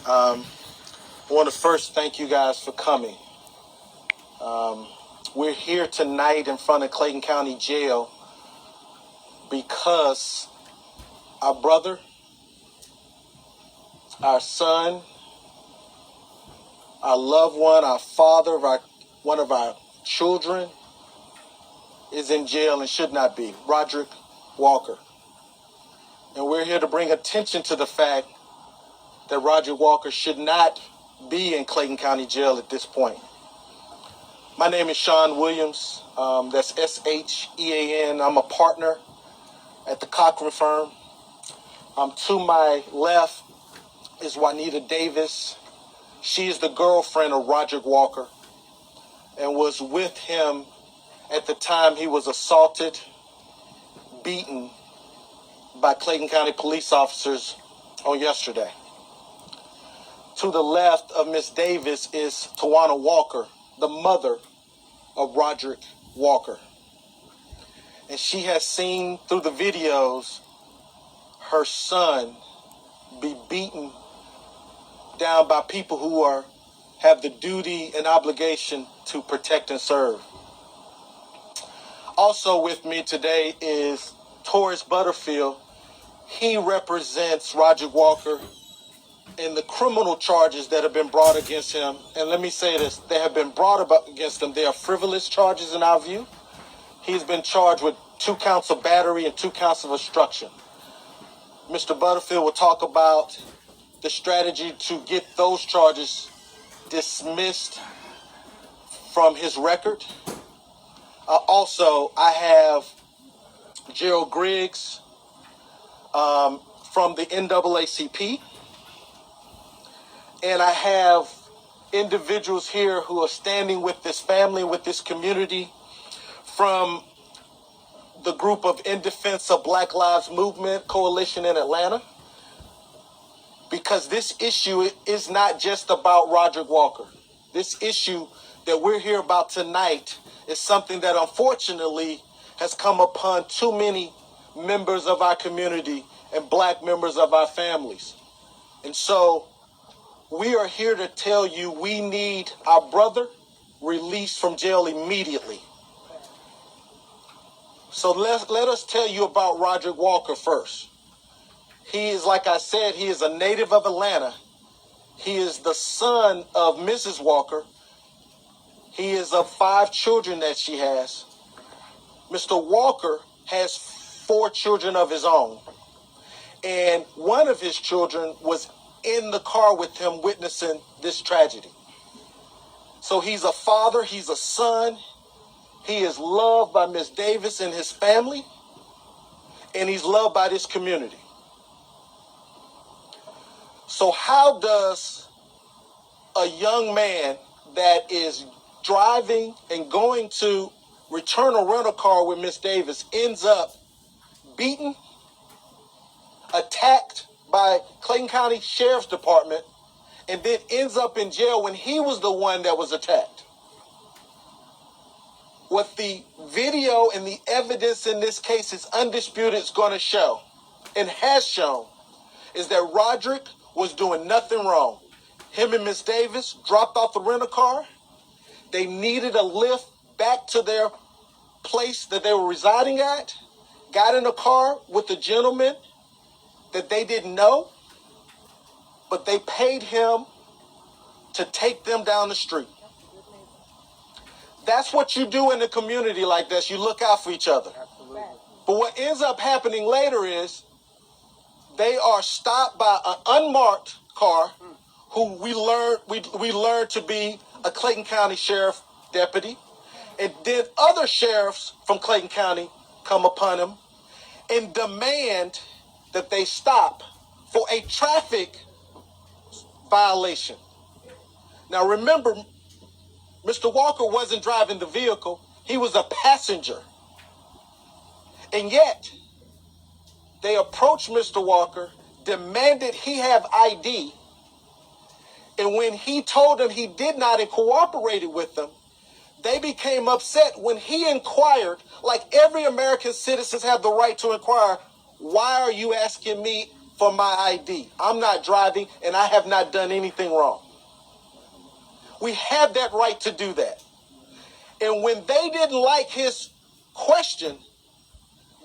I want to first thank you guys for coming. We're here tonight in front of Clayton County Jail because our brother, our son, our loved one, our father, one of our children is in jail and should not be, Roderick Walker. And we're here to bring attention to the fact that Roderick Walker should not be in Clayton County Jail at this point. My name is Sean Williams. That's S-H-E-A-N. I'm a partner at the Cochran firm. To my left is Juanita Davis. She is the girlfriend of Roderick Walker and was with him at the time he was assaulted, beaten by Clayton County police officers on yesterday. To the left of Miss Davis is Tawana Walker, the mother of Roderick Walker. And she has seen through the videos her son be beaten down by people who have the duty and obligation to protect and serve. Also with me today is Taurus Butterfield. He represents Roderick Walker in the criminal charges that have been brought against him. And let me say this, they have been brought about against him. They are frivolous charges in our view. He's been charged with 2 counts of battery and 2 counts of obstruction. Mr. Butterfield will talk about the strategy to get those charges dismissed from his record. Also, I have Gerald Griggs from the NAACP. And I have individuals here who are standing with this family, with this community, from the group of In Defense of Black Lives Movement Coalition in Atlanta. Because this issue is not just about Roderick Walker. This issue that we're here about tonight is something that unfortunately has come upon too many members of our community and black members of our families. And so we are here to tell you we need our brother released from jail immediately. So let us tell you about Roderick Walker first. He is, like I said, he is a native of Atlanta. He is the son of Mrs. Walker. He is of 5 children that she has. Mr. Walker has 4 children of his own. And one of his children was in the car with him witnessing this tragedy. So he's a father, he's a son. He is loved by Miss Davis and his family. And he's loved by this community. So how does a young man that is driving and going to return a rental car with Miss Davis ends up beaten, attacked by Clayton County Sheriff's Department, and then ends up in jail when he was the one that was attacked? What the video and the evidence in this case is undisputed is going to show, and has shown, is that Roderick was doing nothing wrong. Him and Miss Davis dropped off the rental car. They needed a lift back to their place that they were residing at, got in a car with a gentleman that they didn't know, but they paid him to take them down the street. That's what you do in a community like this. You look out for each other. Absolutely. But what ends up happening later is they are stopped by an unmarked car who we learned to be a Clayton County Sheriff deputy. And then other sheriffs from Clayton County come upon him and demand that they stop for a traffic violation. Now remember, Mr. Walker wasn't driving the vehicle. He was a passenger. And yet, they approached Mr. Walker, demanded he have ID, and when he told them he did not and cooperated with them, they became upset when he inquired, like every American citizens have the right to inquire, why are you asking me for my ID. I'm not driving, and I have not done anything wrong. We have that right to do that. And when they didn't like his question,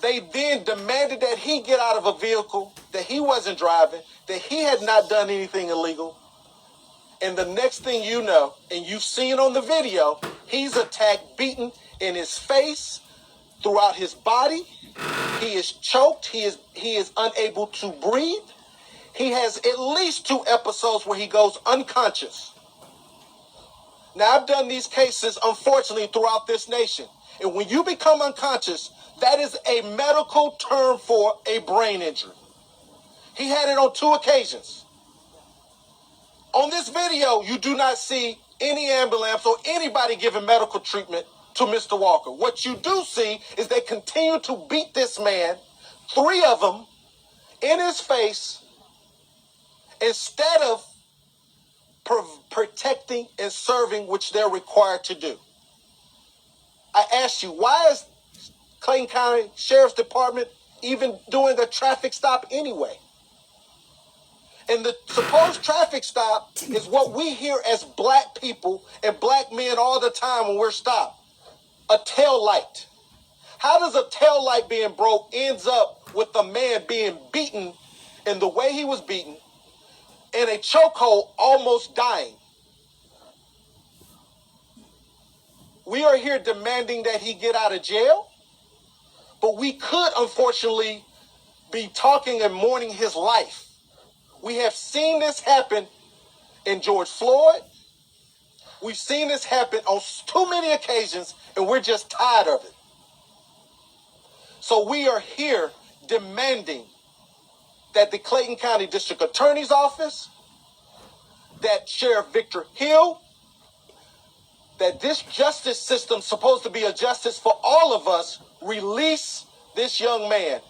they then demanded that he get out of a vehicle, that he wasn't driving, that he had not done anything illegal. And the next thing you know, and you've seen on the video, he's attacked, beaten in his face, throughout his body. He is choked. He is unable to breathe. He has at least 2 episodes where he goes unconscious. Now, I've done these cases, unfortunately, throughout this nation. And when you become unconscious, that is a medical term for a brain injury. He had it on 2 occasions. On this video, you do not see any ambulance or anybody giving medical treatment to Mr. Walker. What you do see is they continue to beat this man, 3 of them, in his face, instead of protecting and serving, which they're required to do. I ask you, why is Clayton County Sheriff's Department even doing a traffic stop anyway? And the supposed traffic stop is what we hear as black people and black men all the time when we're stopped. A tail light. How does a tail light being broke ends up with a man being beaten in the way he was beaten, in a chokehold, almost dying? We are here demanding that he get out of jail, but we could unfortunately be talking and mourning his life. We have seen this happen in George Floyd. We've seen this happen on too many occasions, and we're just tired of it. So we are here demanding that the Clayton County District Attorney's Office, that Sheriff Victor Hill, that this justice system, supposed to be a justice for all of us, release this young man.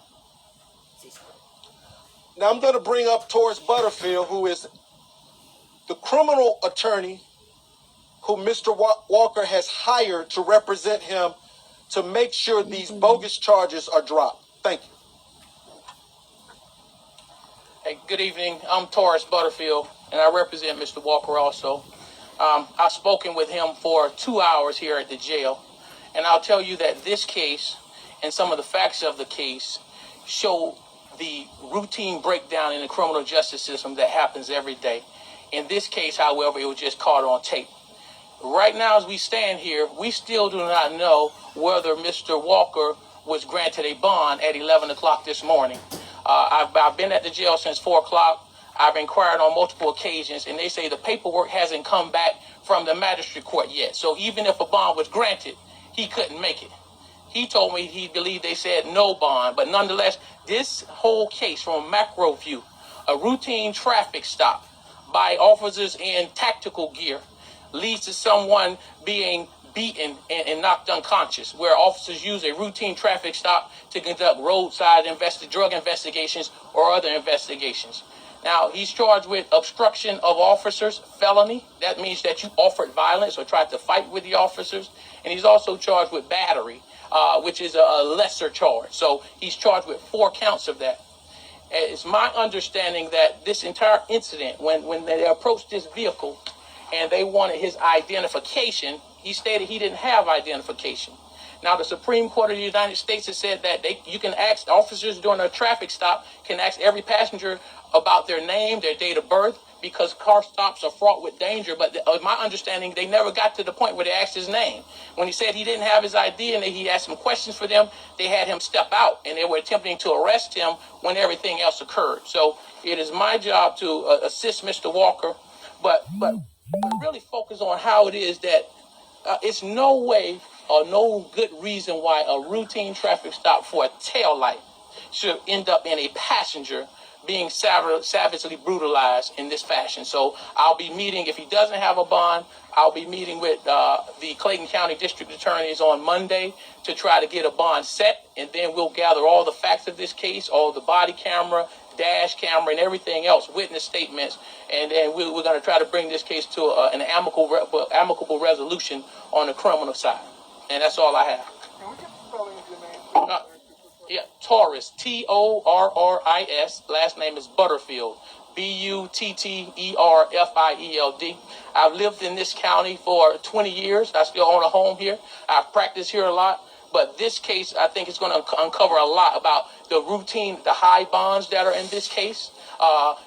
Now I'm going to bring up Taurus Butterfield, who is the criminal attorney who Mr. Walker has hired to represent him to make sure these bogus charges are dropped. Thank you. Hey, good evening. I'm Taurus Butterfield, and I represent Mr. Walker also. I've spoken with him for 2 hours here at the jail, and I'll tell you that this case and some of the facts of the case show the routine breakdown in the criminal justice system that happens every day. In this case, however, it was just caught on tape. Right now, as we stand here, we still do not know whether Mr. Walker was granted a bond at 11 o'clock this morning. I've been at the jail since 4 o'clock. I've inquired on multiple occasions, and they say the paperwork hasn't come back from the magistrate court yet. So even if a bond was granted, he couldn't make it. He told me he believed they said no bond, but nonetheless, this whole case from a macro view, a routine traffic stop by officers in tactical gear, leads to someone being beaten and knocked unconscious, where officers use a routine traffic stop to conduct roadside drug investigations or other investigations. Now, he's charged with obstruction of officers, felony. That means that you offered violence or tried to fight with the officers. And he's also charged with battery, which is a lesser charge. So he's charged with 4 counts of that. It's my understanding that this entire incident, when they approached this vehicle and they wanted his identification, he stated he didn't have identification. Now, the Supreme Court of the United States has said that you can ask officers during a traffic stop, can ask every passenger about their name, their date of birth, because car stops are fraught with danger. But my understanding, they never got to the point where they asked his name. When he said he didn't have his ID and he asked some questions for them, they had him step out and they were attempting to arrest him when everything else occurred. So it is my job to assist Mr. Walker, but really focus on how it is that it's no way or no good reason why a routine traffic stop for a tail light should end up in a passenger being savagely brutalized in this fashion. So I'll be meeting, if he doesn't have a bond, I'll be meeting with the Clayton County District Attorneys on Monday to try to get a bond set, and then we'll gather all the facts of this case, all the body camera, dash camera, and everything else, witness statements, and then we're going to try to bring this case to an amicable resolution on the criminal side. And that's all I have. Yeah, Torres, Torris. Last name is Butterfield, Butterfield. I've lived in this county for 20 years. I still own a home here. I've practiced here a lot. But this case, I think, is going to uncover a lot about the routine, the high bonds that are in this case.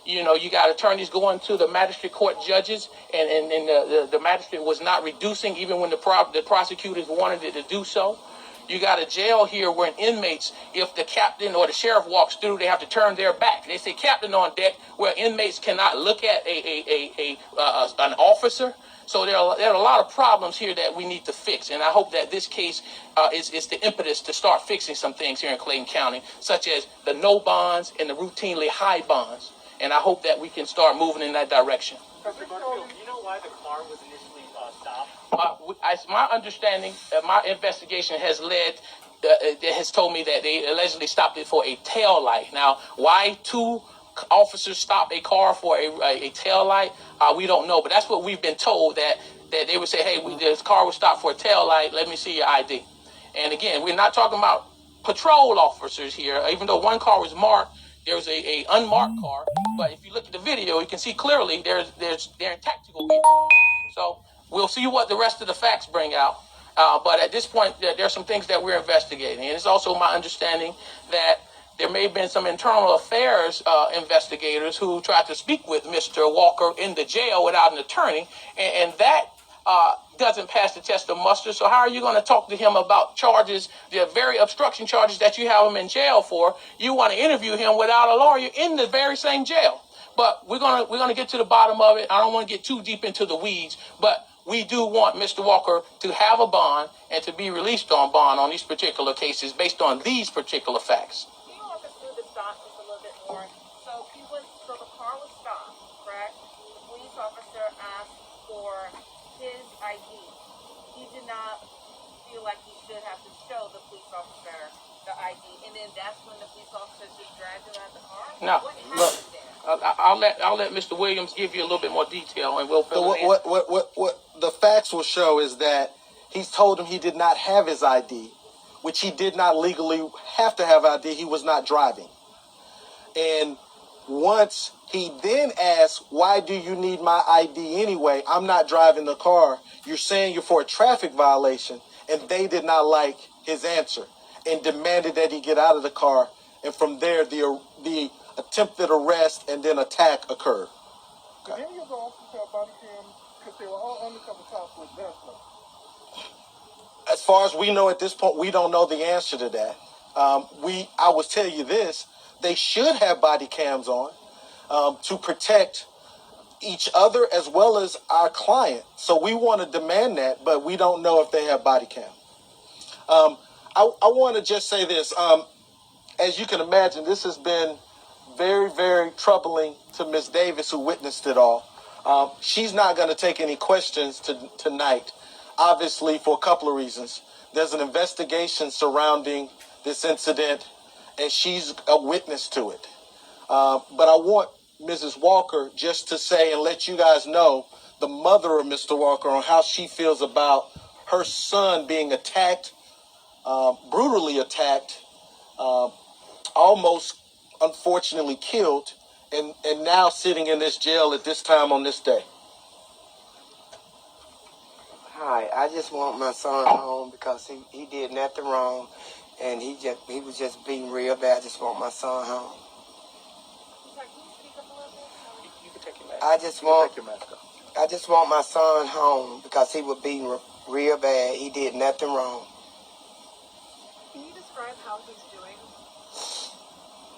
You got attorneys going to the magistrate court judges, and the magistrate was not reducing even when the prosecutors wanted it to do so. You got a jail here where inmates, if the captain or the sheriff walks through, they have to turn their back. They say captain on deck, where inmates cannot look at an officer. So there are a lot of problems here that we need to fix, and I hope that this case is the impetus to start fixing some things here in Clayton County, such as the no bonds and the routinely high bonds. And I hope that we can start moving in that direction. Professor Butterfield, do you know why the car was initially stopped? My understanding, my investigation has has told me that they allegedly stopped it for a tail light. Now, why two officers stop a car for a tail light, we don't know. But that's what we've been told, that they would say, hey, this car was stopped for a tail light. Let me see your ID. And again, we're not talking about patrol officers here. Even though one car was marked, there was a unmarked car. But if you look at the video, you can see clearly they're in tactical gear. So we'll see what the rest of the facts bring out. But at this point, there are some things that we're investigating. And it's also my understanding that there may have been some internal affairs investigators who tried to speak with Mr. Walker in the jail without an attorney. And that doesn't pass the test of muster. So how are you going to talk to him about charges, the very obstruction charges that you have him in jail for? You want to interview him without a lawyer in the very same jail. But we're gonna get to the bottom of it. I don't want to get too deep into the weeds, but we do want Mr. Walker to have a bond and to be released on bond on these particular cases based on these particular facts. Can you walk us through the stop just a little bit more? So the car was stopped, correct? The police officer asked for his ID. He did not feel like he should have to show the police officer the ID, and then that's when the police officer just dragged him out of the car? No, What look, happened there? I'll let Mr. Williams give you a little bit more detail, and we'll fill it in. What the facts will show is that he's told him he did not have his ID, which he did not legally have to have ID. He was not driving. And once he then asked, why do you need my ID anyway? I'm not driving the car. You're saying you're for a traffic violation. And they did not like his answer and demanded that he get out of the car. And from there, the attempted arrest and then attack occurred. Did any of the officers have body cams? Because they were all undercover cops with vests on. As far as we know at this point, we don't know the answer to that. I will tell you this, they should have body cams on to protect each other as well as our client. So we want to demand that, but we don't know if they have body cam. I want to just say this. As you can imagine, this has been very, very troubling to Ms. Davis, who witnessed it all. She's not going to take any questions tonight, obviously, for a couple of reasons. There's an investigation surrounding this incident, and she's a witness to it. But I want Mrs. Walker just to say and let you guys know, the mother of Mr. Walker, on how she feels about her son being attacked, brutally attacked, almost unfortunately killed, and now sitting in this jail at this time on this day. Hi, I just want my son home because he did nothing wrong, and he was just being real bad. I just want my son home. Sorry, can you speak up a little bit? You can take your mask. I just want my son home because he was being real bad. He did nothing wrong. Can you describe how he's doing?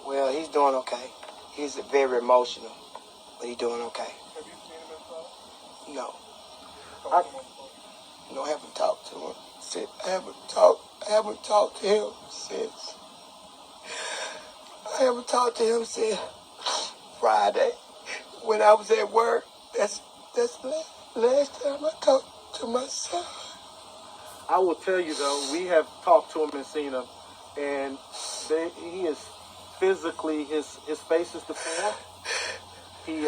Well, he's doing okay. He's very emotional, but he's doing okay. Have you seen him inside? No, Talk to him on the phone. no, I haven't talked to him. I haven't talked to him since. I haven't talked to him since Friday when I was at work. That's the last time I talked to my son. I will tell you, though, we have talked to him and seen him, and he is physically, his face is deformed. He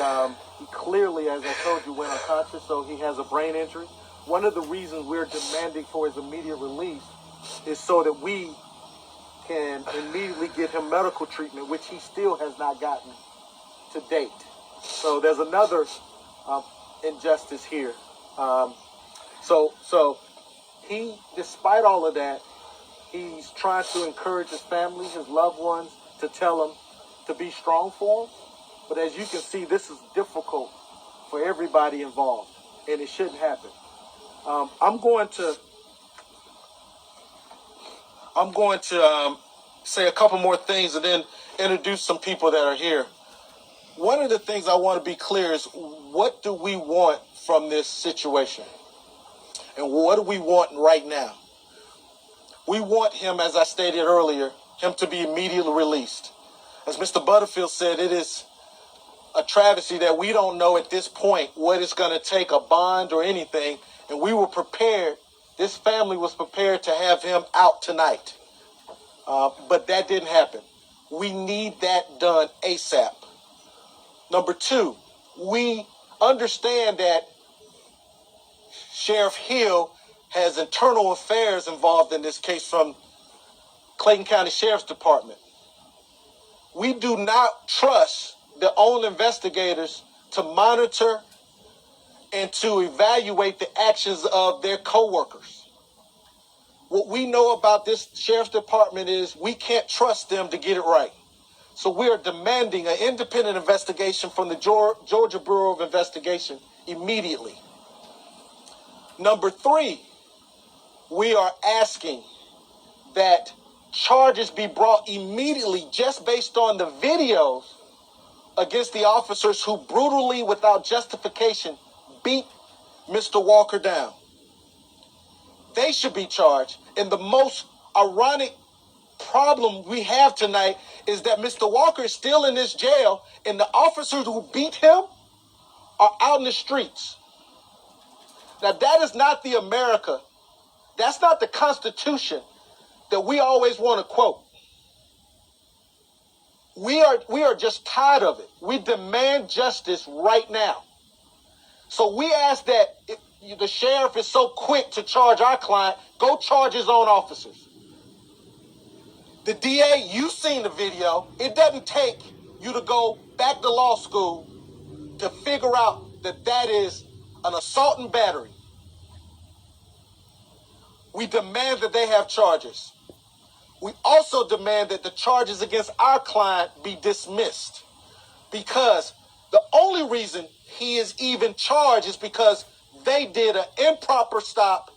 clearly, as I told you, went unconscious, so he has a brain injury. One of the reasons we're demanding for his immediate release is so that we can immediately get him medical treatment, which he still has not gotten to date. So there's another injustice here. So he, despite all of that, he's trying to encourage his family, his loved ones, to tell him to be strong for him. But as you can see, this is difficult for everybody involved, and it shouldn't happen. I'm going to say a couple more things and then introduce some people that are here. One of the things I want to be clear is, what do we want from this situation? And what do we want right now? We want him, as I stated earlier, him to be immediately released. As Mr. Butterfield said, it is a travesty that we don't know at this point what it's going to take, a bond or anything. And we were prepared, this family was prepared to have him out tonight. But that didn't happen. We need that done ASAP. Number two, we understand that Sheriff Hill has internal affairs involved in this case from Clayton County Sheriff's Department. We do not trust the own investigators to monitor and to evaluate the actions of their co-workers. What we know about this Sheriff's Department is we can't trust them to get it right. So we are demanding an independent investigation from the Georgia Bureau of Investigation immediately. Number three, we are asking that charges be brought immediately just based on the videos against the officers who brutally, without justification, beat Mr. Walker down. They should be charged. And the most ironic problem we have tonight is that Mr. Walker is still in this jail and the officers who beat him are out in the streets. Now, that is not the America, that's not the Constitution that we always want to quote. We are just tired of it. We demand justice right now. So we ask that the sheriff is so quick to charge our client, go charge his own officers. The DA, you've seen the video. It doesn't take you to go back to law school to figure out that that is an assault and battery. We demand that they have charges. We also demand that the charges against our client be dismissed, because the only reason he is even charged is because they did an improper stop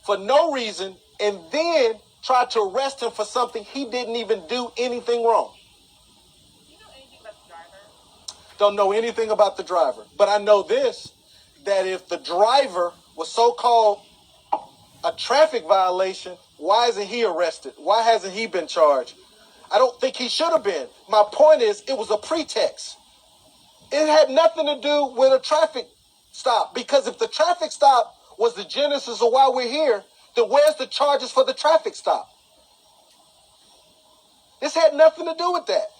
for no reason and then tried to arrest him for something he didn't even do anything wrong. Do you know anything about the driver? Don't know anything about the driver. But I know this, that if the driver was so-called a traffic violation, why isn't he arrested? Why hasn't he been charged? I don't think he should have been. My point is, it was a pretext. It had nothing to do with a traffic stop, because if the traffic stop was the genesis of why we're here, then where's the charges for the traffic stop? This had nothing to do with that.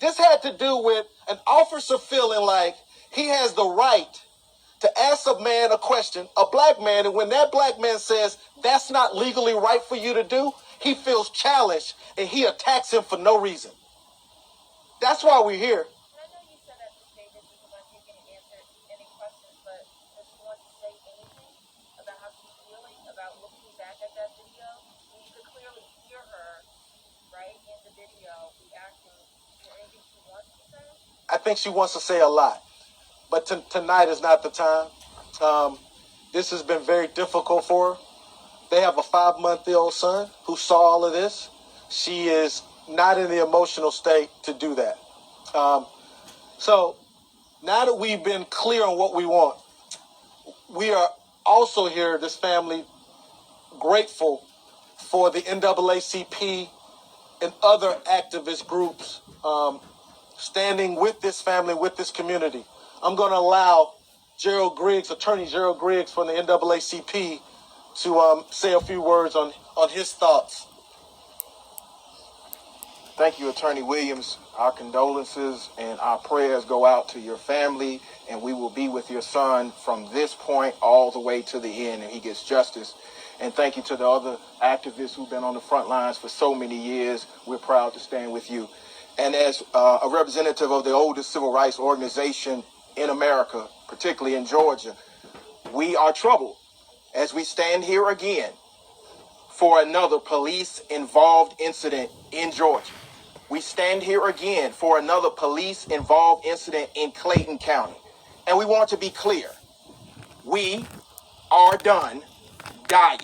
This had to do with an officer feeling like he has the right to ask a man a question, a black man, and when that black man says that's not legally right for you to do, he feels challenged and he attacks him for no reason. That's why we're here. And I know you said at the statement you weren't going to answer any questions, but does she want to say anything about how she's feeling about looking back at that video? You could clearly hear her, right, in the video reacting. Is there anything she wants to say? I think she wants to say a lot, but tonight is not the time. This has been very difficult for her. They have a 5-month-old son who saw all of this. She is not in the emotional state to do that. So now that we've been clear on what we want, we are also here, this family, grateful for the NAACP and other activist groups standing with this family, with this community. I'm going to allow Attorney Gerald Griggs from the NAACP to say a few words on his thoughts. Thank you, Attorney Williams. Our condolences and our prayers go out to your family, and we will be with your son from this point all the way to the end, and he gets justice. And thank you to the other activists who've been on the front lines for so many years. We're proud to stand with you. And as a representative of the oldest civil rights organization in America, particularly in Georgia, we are troubled as we stand here again for another police-involved incident in Georgia. We stand here again for another police-involved incident in Clayton County. And we want to be clear. We are done dying.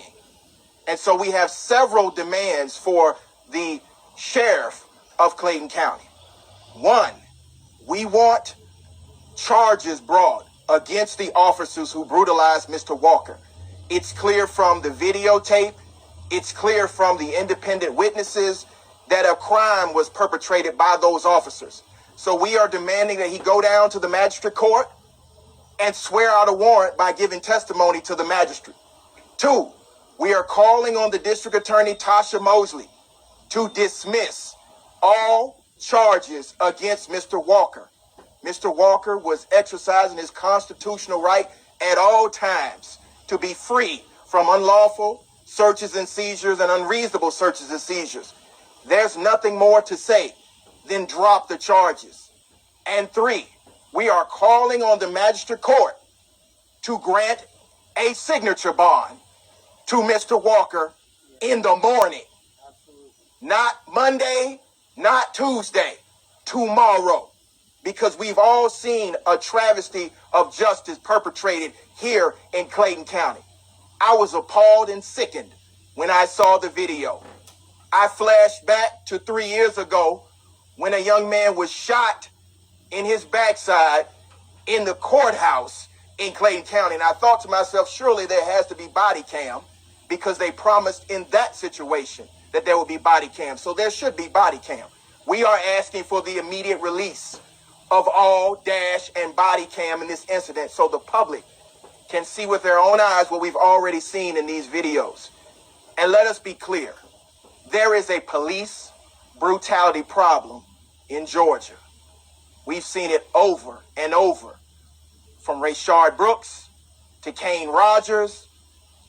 And so we have several demands for the sheriff of Clayton County. One, we want charges brought against the officers who brutalized Mr. Walker. It's clear from the videotape, it's clear from the independent witnesses that a crime was perpetrated by those officers. So we are demanding that he go down to the magistrate court and swear out a warrant by giving testimony to the magistrate. Two, we are calling on the district attorney, Tasha Mosley, to dismiss all charges against Mr. Walker. Mr. Walker was exercising his constitutional right at all times to be free from unlawful searches and seizures and unreasonable searches and seizures. There's nothing more to say than drop the charges. And three, we are calling on the magistrate court to grant a signature bond to Mr. Walker in the morning. Not Monday, not Tuesday, tomorrow. Because we've all seen a travesty of justice perpetrated here in Clayton County. I was appalled and sickened when I saw the video. I flashed back to 3 years ago when a young man was shot in his backside in the courthouse in Clayton County. And I thought to myself, surely there has to be body cam, because they promised in that situation that there would be body cam. So there should be body cam. We are asking for the immediate release of all dash and body cam in this incident so the public can see with their own eyes what we've already seen in these videos. And let us be clear. There is a police brutality problem in Georgia. We've seen it over and over, from Rayshard Brooks to Kane Rogers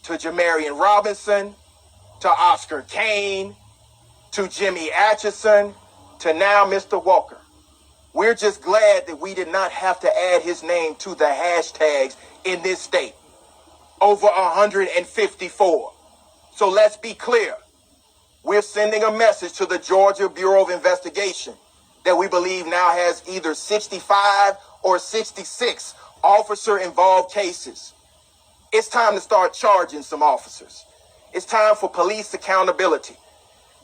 to Jamarian Robinson to Oscar Kane to Jimmy Atchison to now Mr. Walker. We're just glad that we did not have to add his name to the hashtags in this state. Over 154. So let's be clear. We're sending a message to the Georgia Bureau of Investigation that we believe now has either 65 or 66 officer-involved cases. It's time to start charging some officers. It's time for police accountability.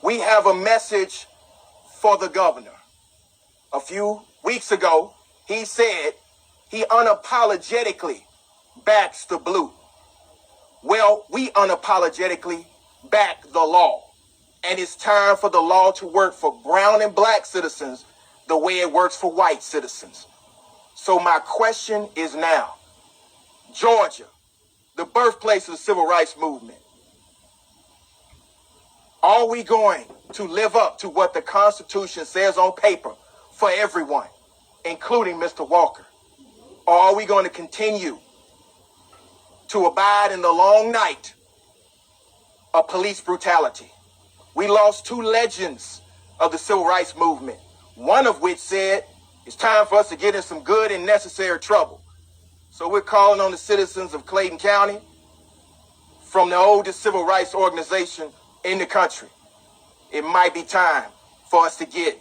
We have a message for the governor. A few weeks ago, he said he unapologetically backs the blue. Well, we unapologetically back the law. And it's time for the law to work for brown and black citizens the way it works for white citizens. So my question is now, Georgia, the birthplace of the civil rights movement, are we going to live up to what the Constitution says on paper for everyone, including Mr. Walker? Or are we going to continue to abide in the long night of police brutality? We lost two legends of the civil rights movement, one of which said it's time for us to get in some good and necessary trouble. So we're calling on the citizens of Clayton County, from the oldest civil rights organization in the country. It might be time for us to get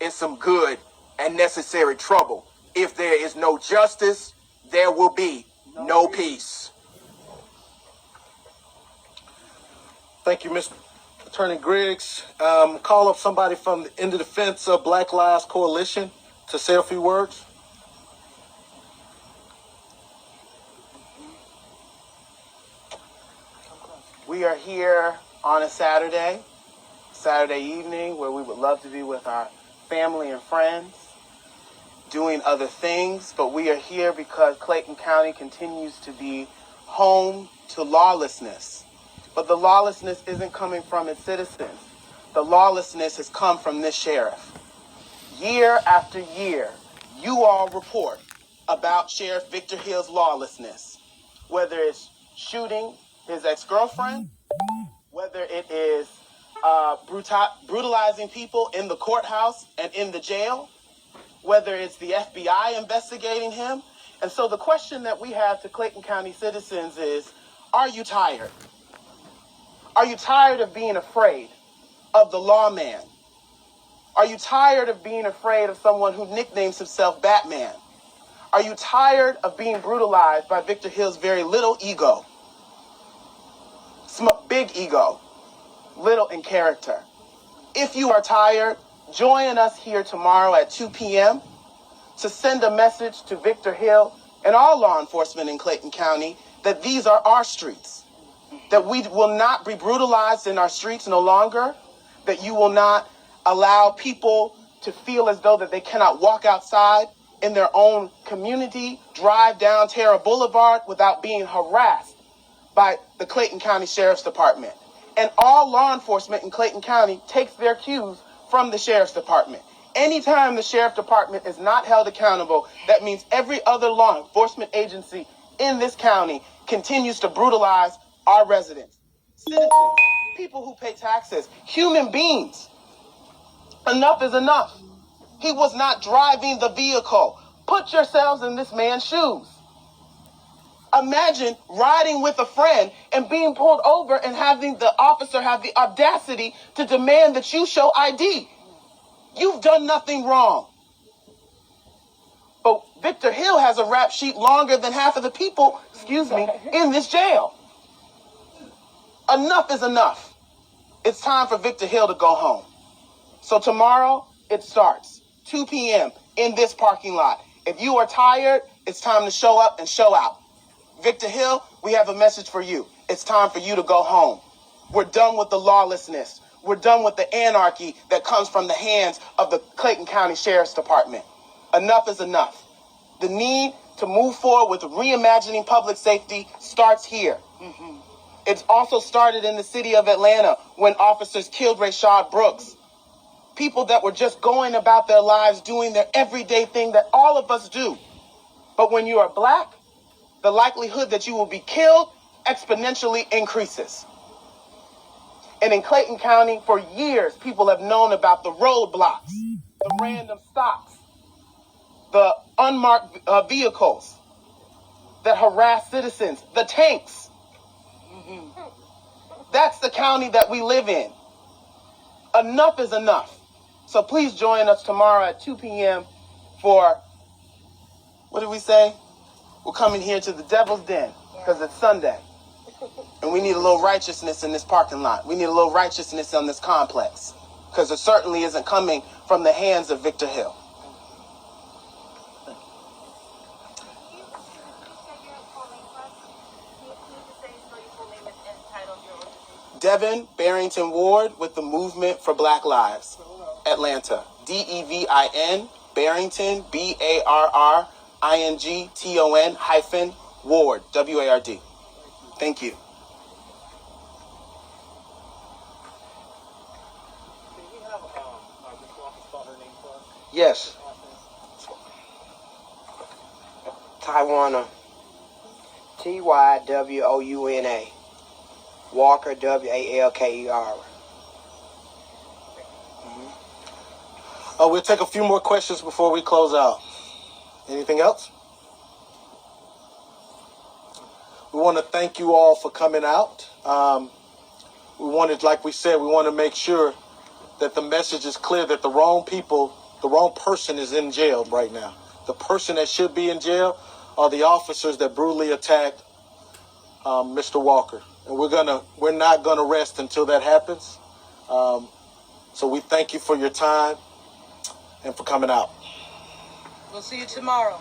in some good and necessary trouble. If there is no justice, there will be no peace. Thank you, Mr. Attorney Griggs. Call up somebody from In the Defense of Black Lives Coalition to say a few words. We are here on a Saturday evening, where we would love to be with our family and friends, doing other things, but we are here because Clayton County continues to be home to lawlessness. But the lawlessness isn't coming from its citizens. The lawlessness has come from this sheriff. Year after year, you all report about Sheriff Victor Hill's lawlessness, whether it's shooting his ex-girlfriend, whether it is brutalizing people in the courthouse and in the jail, whether it's the FBI investigating him. And so the question that we have to Clayton County citizens is, are you tired? Are you tired of being afraid of the lawman? Are you tired of being afraid of someone who nicknames himself Batman? Are you tired of being brutalized by Victor Hill's very little ego? Big ego, little in character. If you are tired, join us here tomorrow at 2 p.m. to send a message to Victor Hill and all law enforcement in Clayton County that these are our streets, that we will not be brutalized in our streets no longer, that you will not allow people to feel as though that they cannot walk outside in their own community, drive down Terra Boulevard without being harassed by the Clayton County Sheriff's Department. And all law enforcement in Clayton County takes their cues from the Sheriff's Department. Anytime the Sheriff's Department is not held accountable, that means every other law enforcement agency in this county continues to brutalize our residents, citizens, people who pay taxes, human beings. Enough is enough. He was not driving the vehicle. Put yourselves in this man's shoes. Imagine riding with a friend and being pulled over and having the officer have the audacity to demand that you show ID. You've done nothing wrong. But Victor Hill has a rap sheet longer than half of the people, in this jail. Enough is enough. It's time for Victor Hill to go home. So tomorrow, it starts, 2 p.m. in this parking lot. If you are tired, it's time to show up and show out. Victor Hill, we have a message for you. It's time for you to go home. We're done with the lawlessness. We're done with the anarchy that comes from the hands of the Clayton County Sheriff's Department. Enough is enough. The need to move forward with reimagining public safety starts here. It's also started in the city of Atlanta when officers killed Rayshard Brooks. People that were just going about their lives doing their everyday thing that all of us do. But when you are black, the likelihood that you will be killed exponentially increases. And in Clayton County, for years, people have known about the roadblocks, the random stops, the unmarked vehicles that harass citizens, the tanks. That's the county that we live in. Enough is enough. So please join us tomorrow at 2 p.m. for, what did we say? We're coming here to the Devil's Den because it's Sunday. And we need a little righteousness in this parking lot. We need a little righteousness on this complex because it certainly isn't coming from the hands of Victor Hill. Devin Barrington Ward with the Movement for Black Lives, Atlanta. DEVIN, Barrington, BARRINGTON Ward, WARD. Thank you. Can we have this office spell her name for us? Yes. Taiwana. TYWOUNA. Walker, WALKER. We'll take a few more questions before we close out. Anything else? We want to thank you all for coming out. We wanted, like we said, we want to make sure that the message is clear that the wrong person is in jail right now. The person that should be in jail are the officers that brutally attacked Mr. Walker. And we're not gonna rest until that happens. So we thank you for your time and for coming out. We'll see you tomorrow.